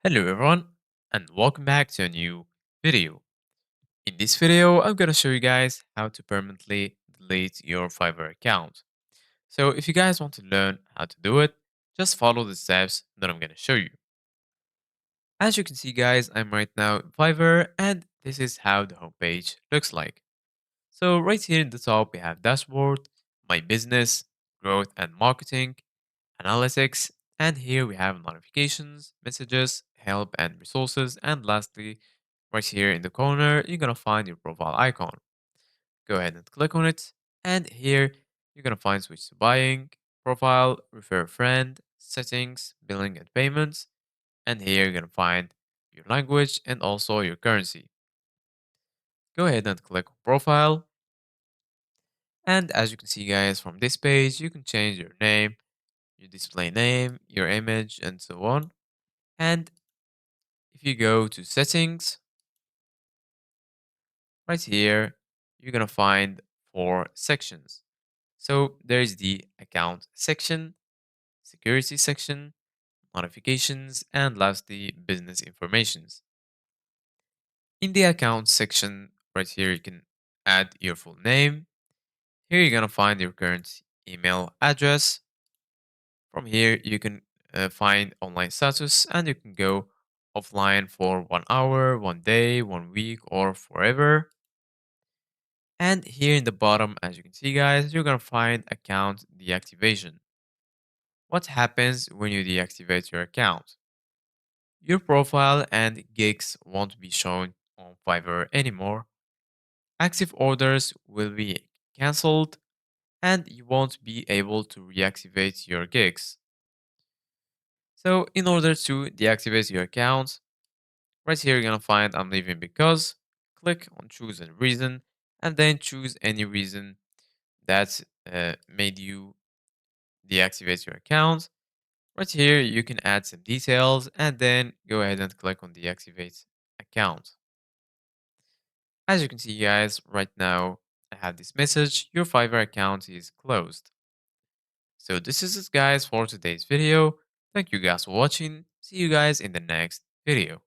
Hello everyone and welcome back to a new video. In this video, I'm gonna show you guys how to permanently delete your Fiverr account. So if you guys want to learn how to do it, just follow the steps that I'm gonna show you. As you can see guys, I'm right now in Fiverr and this is how the homepage looks like. So right here in the top we have dashboard, my business, growth and marketing, analytics, and here we have notifications, messages, help and resources, and lastly, right here in the corner, you're gonna find your profile icon. Go ahead and click on it, and here you're gonna find switch to buying, profile, refer a friend, settings, billing and payments, and here you're gonna find your language and also your currency. Go ahead and click on profile, and as you can see guys from this page, you can change your name, your display name, your image, and so on. And if you go to settings, right here, you're going to find four sections. So there's the account section, security section, notifications, and lastly, business informations. In the account section, right here, you can add your full name. Here, you're going to find your current email address. From here, you can find online status and you can go offline for 1 hour, 1 day, 1 week, or forever. And here in the bottom, as you can see, guys, you're going to find account deactivation. What happens when you deactivate your account? Your profile and gigs won't be shown on Fiverr anymore. Active orders will be cancelled and you won't be able to reactivate your gigs. So, in order to deactivate your account, right here you're gonna find I'm leaving because, click on choose a reason, and then choose any reason that made you deactivate your account. Right here you can add some details and then go ahead and click on deactivate account. As you can see guys, right now I have this message, your Fiverr account is closed. So this is it guys for today's video. Thank you guys for watching. See you guys in the next video.